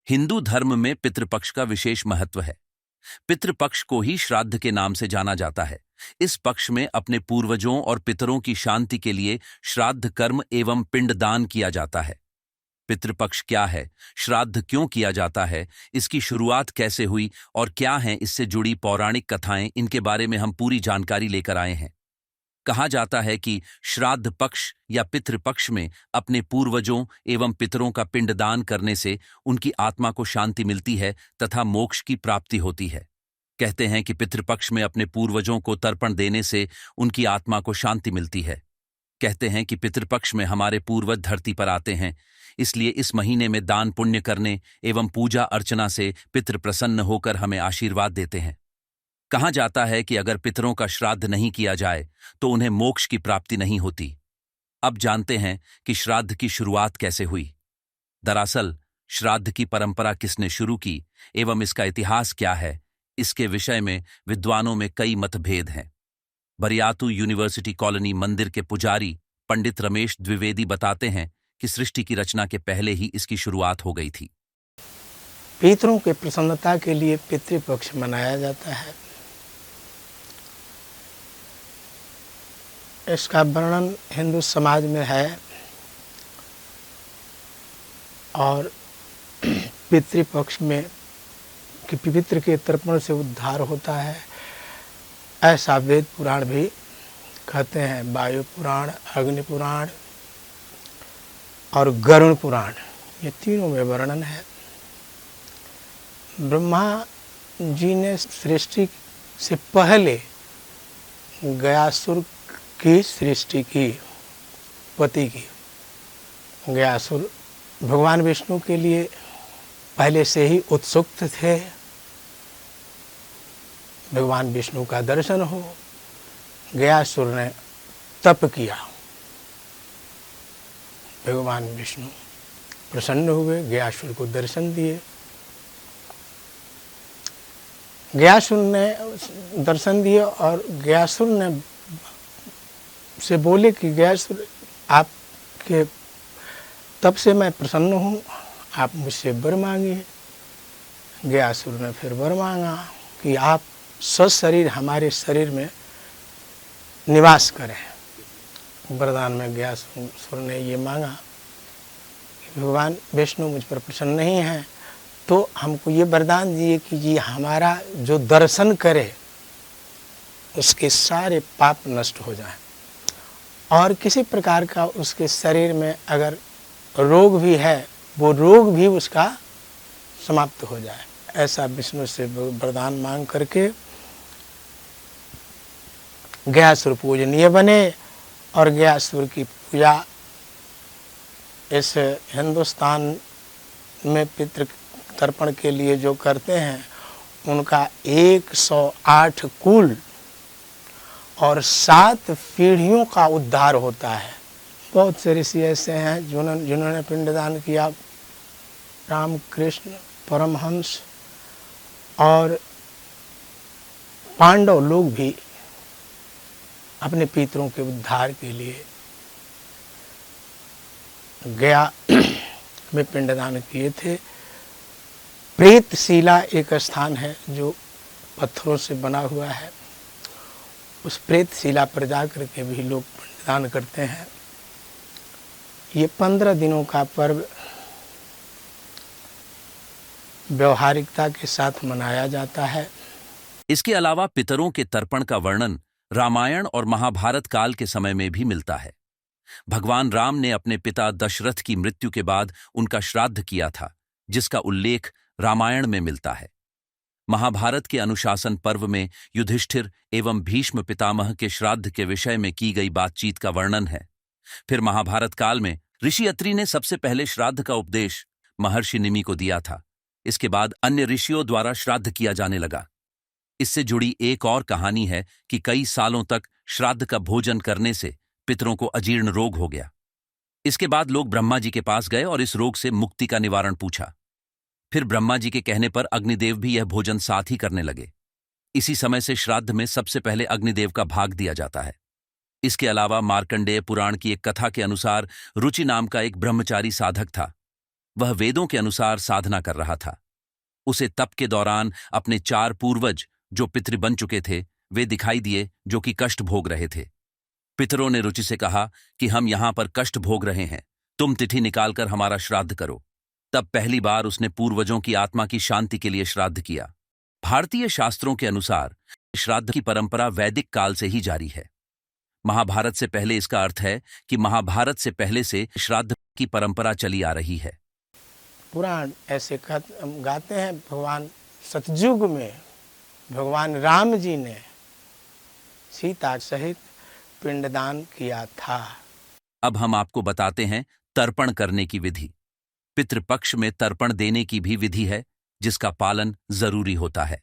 हिंदू धर्म में पितृपक्ष का विशेष महत्व है। पितृपक्ष को ही श्राद्ध के नाम से जाना जाता है। इस पक्ष में अपने पूर्वजों और पितरों की शांति के लिए श्राद्ध कर्म एवं पिंडदान किया जाता है। पितृपक्ष क्या है, श्राद्ध क्यों किया जाता है, इसकी शुरुआत कैसे हुई और क्या हैं इससे जुड़ी पौराणिक कथाएं, इनके बारे में हम पूरी जानकारी लेकर आए हैं। कहा जाता है कि श्राद्ध पक्ष या पितृपक्ष में अपने पूर्वजों एवं पितरों का पिंडदान करने से उनकी आत्मा को शांति मिलती है तथा मोक्ष की प्राप्ति होती है। कहते हैं कि पितृपक्ष में अपने पूर्वजों को तर्पण देने से उनकी आत्मा को शांति मिलती है। कहते हैं कि पितृपक्ष में हमारे पूर्वज धरती पर आते हैं, इसलिए इस महीने में दान पुण्य करने एवं पूजा अर्चना से पितृ प्रसन्न होकर हमें आशीर्वाद देते हैं। कहा जाता है कि अगर पितरों का श्राद्ध नहीं किया जाए तो उन्हें मोक्ष की प्राप्ति नहीं होती। अब जानते हैं कि श्राद्ध की शुरुआत कैसे हुई। दरअसल श्राद्ध की परंपरा किसने शुरू की एवं इसका इतिहास क्या है, इसके विषय में विद्वानों में कई मतभेद हैं। बरियातू यूनिवर्सिटी कॉलोनी मंदिर के पुजारी पंडित रमेश द्विवेदी बताते हैं कि सृष्टि की रचना के पहले ही इसकी शुरुआत हो गई थी। पितरों के प्रसन्नता के लिए पितृपक्ष मनाया जाता है। इसका वर्णन हिंदू समाज में है और पितृपक्ष में कि पितृ के तर्पण से उद्धार होता है, ऐसा वेद पुराण भी कहते हैं। वायु पुराण, अग्नि पुराण और गरुड़ पुराण, ये तीनों में वर्णन है। ब्रह्मा जी ने सृष्टि से पहले गयासुर की सृष्टि की, पति की। गयासुर भगवान विष्णु के लिए पहले से ही उत्सुक थे, भगवान विष्णु का दर्शन हो। गयासुर ने तप किया, भगवान विष्णु प्रसन्न हुए, गयासुर को दर्शन दिए। गयासुर ने दर्शन दिए और गयासुर ने से बोले कि गयासुर, आपके तब से मैं प्रसन्न हूँ, आप मुझसे वर मांगिए। गयासुर ने फिर वर मांगा कि आप सशरीर हमारे शरीर में निवास करें। वरदान में गयासुर ने ये मांगा कि भगवान विष्णु मुझ पर प्रसन्न नहीं हैं, तो हमको ये वरदान दिए कि ये हमारा जो दर्शन करे उसके सारे पाप नष्ट हो जाएं और किसी प्रकार का उसके शरीर में अगर रोग भी है, वो रोग भी उसका समाप्त हो जाए। ऐसा विष्णु से वरदान मांग करके गयासुर पूजनीय बने और गयासुर की पूजा इस हिंदुस्तान में पितृ तर्पण के लिए जो करते हैं उनका 108 कुल और 7 पीढ़ियों का उद्धार होता है। बहुत से ऋषि ऐसे हैं जिन्होंने पिंडदान किया। रामकृष्ण परमहंस और पांडव लोग भी अपने पितरों के उद्धार के लिए गया में पिंडदान किए थे। प्रेतशिला एक स्थान है जो पत्थरों से बना हुआ है, उस प्रेतशिला पर जाकर के भी लोग पिंडदान करते हैं। ये 15 दिनों का पर्व व्यवहारिकता के साथ मनाया जाता है। इसके अलावा पितरों के तर्पण का वर्णन रामायण और महाभारत काल के समय में भी मिलता है। भगवान राम ने अपने पिता दशरथ की मृत्यु के बाद उनका श्राद्ध किया था, जिसका उल्लेख रामायण में मिलता है। महाभारत के अनुशासन पर्व में युधिष्ठिर एवं भीष्म पितामह के श्राद्ध के विषय में की गई बातचीत का वर्णन है। फिर महाभारत काल में ऋषि अत्रि ने सबसे पहले श्राद्ध का उपदेश महर्षि निमि को दिया था। इसके बाद अन्य ऋषियों द्वारा श्राद्ध किया जाने लगा। इससे जुड़ी एक और कहानी है कि कई सालों तक श्राद्ध का भोजन करने से पितरों को अजीर्ण रोग हो गया। इसके बाद लोग ब्रह्मा जी के पास गए और इस रोग से मुक्ति का निवारण पूछा। फिर ब्रह्मा जी के कहने पर अग्निदेव भी यह भोजन साथ ही करने लगे। इसी समय से श्राद्ध में सबसे पहले अग्निदेव का भाग दिया जाता है। इसके अलावा मार्कंडेय पुराण की एक कथा के अनुसार रुचि नाम का एक ब्रह्मचारी साधक था। वह वेदों के अनुसार साधना कर रहा था। उसे तप के दौरान अपने 4 पूर्वज जो पितृ बन चुके थे वे दिखाई दिए, जो कि कष्ट भोग रहे थे। पितरों ने रुचि से कहा कि हम यहां पर कष्ट भोग रहे हैं, तुम तिथि निकालकर हमारा श्राद्ध करो। तब पहली बार उसने पूर्वजों की आत्मा की शांति के लिए श्राद्ध किया। भारतीय शास्त्रों के अनुसार श्राद्ध की परंपरा वैदिक काल से ही जारी है। महाभारत से पहले इसका अर्थ है कि महाभारत से पहले से श्राद्ध की परंपरा चली आ रही है। पुराण ऐसे गाते हैं, भगवान सतयुग में भगवान राम जी ने सीता सहित पिंडदान किया था। अब हम आपको बताते हैं तर्पण करने की विधि। पितृपक्ष में तर्पण देने की भी विधि है, जिसका पालन जरूरी होता है।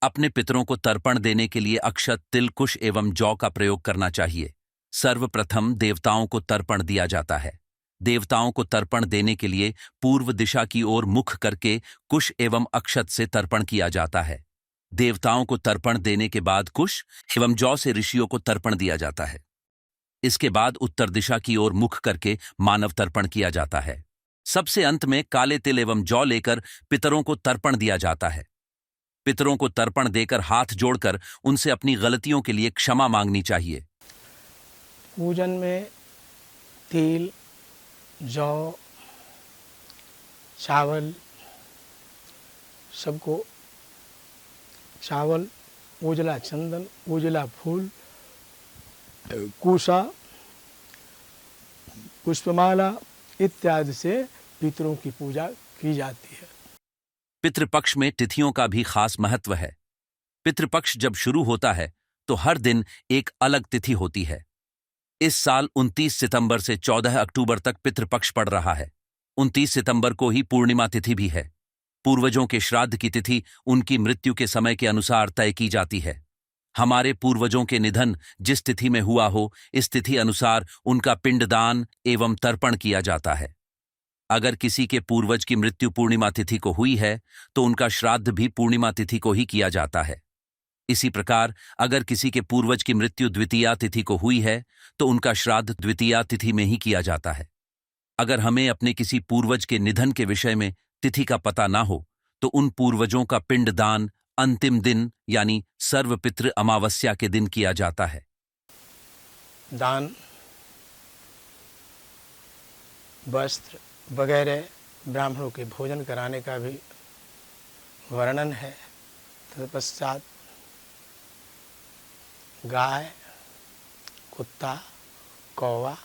अपने पितरों को तर्पण देने के लिए अक्षत, तिल, कुश एवं जौ का प्रयोग करना चाहिए। सर्वप्रथम देवताओं को तर्पण दिया जाता है। देवताओं को तर्पण देने के लिए पूर्व दिशा की ओर मुख करके कुश एवं अक्षत से तर्पण किया जाता है। देवताओं को तर्पण देने के बाद कुश एवं जौ से ऋषियों को तर्पण दिया जाता है। इसके बाद उत्तर दिशा की ओर मुख करके मानव तर्पण किया जाता है। सबसे अंत में काले तिल एवं जौ लेकर पितरों को तर्पण दिया जाता है। पितरों को तर्पण देकर हाथ जोड़कर उनसे अपनी गलतियों के लिए क्षमा मांगनी चाहिए। पूजन में तिल, जौ, चावल, सबको चावल, उजला चंदन, उजला फूल, कुशा, पुष्पमाला इत्यादि से पितरों की पूजा की जाती है। पितृपक्ष में तिथियों का भी खास महत्व है। पितृपक्ष जब शुरू होता है तो हर दिन एक अलग तिथि होती है। इस साल 29 सितंबर से 14 अक्टूबर तक पितृपक्ष पड़ रहा है। 29 सितंबर को ही पूर्णिमा तिथि भी है। पूर्वजों के श्राद्ध की तिथि उनकी मृत्यु के समय के अनुसार तय की जाती है। हमारे पूर्वजों के निधन जिस तिथि में हुआ हो, इस तिथि अनुसार उनका पिंडदान एवं तर्पण किया जाता है। अगर किसी के पूर्वज की मृत्यु पूर्णिमा तिथि को हुई है तो उनका श्राद्ध भी पूर्णिमा तिथि को ही किया जाता है। इसी प्रकार अगर किसी के पूर्वज की मृत्यु द्वितीया तिथि को हुई है तो उनका श्राद्ध द्वितीया तिथि में ही किया जाता है। अगर हमें अपने किसी पूर्वज के निधन के विषय में तिथि का पता ना हो तो उन पूर्वजों का पिंडदान अंतिम दिन यानी सर्वपितृ अमावस्या के दिन किया जाता है। दान, वस्त्र वगैरह ब्राह्मणों के भोजन कराने का भी वर्णन है। तत्पश्चात गाय, कुत्ता, कौवा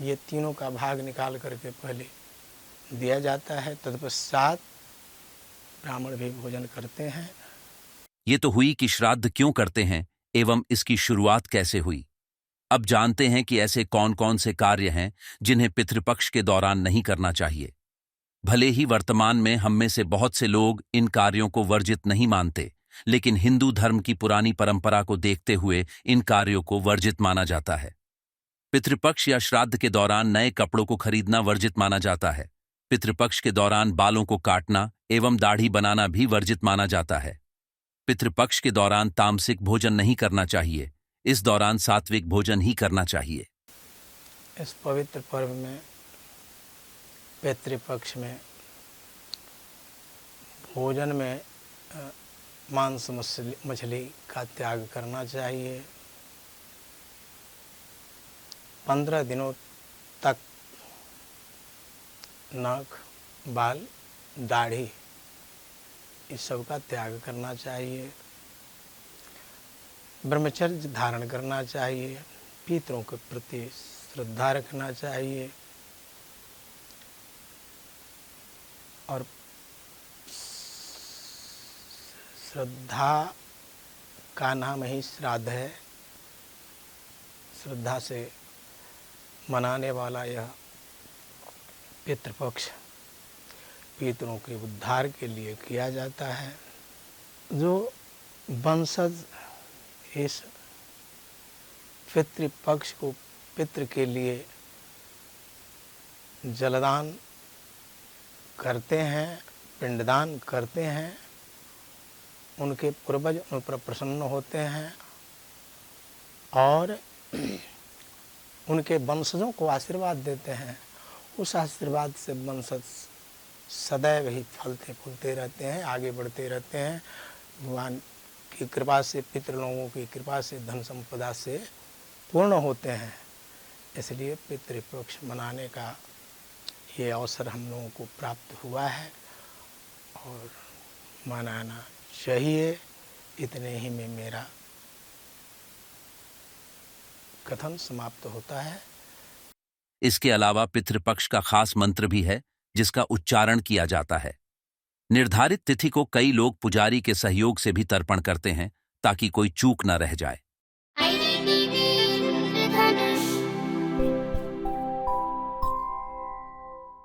ये तीनों का भाग निकाल करके पहले दिया जाता है। तत्पश्चात ब्राह्मण भी भोजन करते हैं। ये तो हुई कि श्राद्ध क्यों करते हैं एवं इसकी शुरुआत कैसे हुई। अब जानते हैं कि ऐसे कौन कौन से कार्य हैं जिन्हें पितृपक्ष के दौरान नहीं करना चाहिए। भले ही वर्तमान में हम में से बहुत से लोग इन कार्यों को वर्जित नहीं मानते, लेकिन हिंदू धर्म की पुरानी परंपरा को देखते हुए इन कार्यों को वर्जित माना जाता है। पितृपक्ष या श्राद्ध के दौरान नए कपड़ों को खरीदना वर्जित माना जाता है। पितृपक्ष के दौरान बालों को काटना एवं दाढ़ी बनाना भी वर्जित माना जाता है। पितृपक्ष के दौरान तामसिक भोजन नहीं करना चाहिए। इस दौरान सात्विक भोजन ही करना चाहिए। इस पवित्र पर्व में पितृपक्ष में भोजन में मांस मछली का त्याग करना चाहिए। 15 दिनों तक नख, बाल, दाढ़ी इस सब का त्याग करना चाहिए। ब्रह्मचर्य धारण करना चाहिए। पितरों के प्रति श्रद्धा रखना चाहिए और श्रद्धा का नाम ही श्राद्ध है। श्रद्धा से मनाने वाला यह पितृपक्ष पितरों के उद्धार के लिए किया जाता है। जो वंशज इस पितृपक्ष को पितृ के लिए जलदान करते हैं, पिंडदान करते हैं, उनके पूर्वज उन पर प्रसन्न होते हैं और उनके वंशजों को आशीर्वाद देते हैं। उस आशीर्वाद से वंशज सदैव ही फलते फूलते रहते हैं, आगे बढ़ते रहते हैं। भगवान की कृपा से, पितृलोगों की कृपा से, धन संपदा से पूर्ण होते हैं। इसलिए पितृपक्ष मनाने का ये अवसर हम लोगों को प्राप्त हुआ है और मनाना चाहिए। इतने ही में मेरा कथन समाप्त होता है। इसके अलावा पितृपक्ष का खास मंत्र भी है जिसका उच्चारण किया जाता है। निर्धारित तिथि को कई लोग पुजारी के सहयोग से भी तर्पण करते हैं ताकि कोई चूक न रह जाए।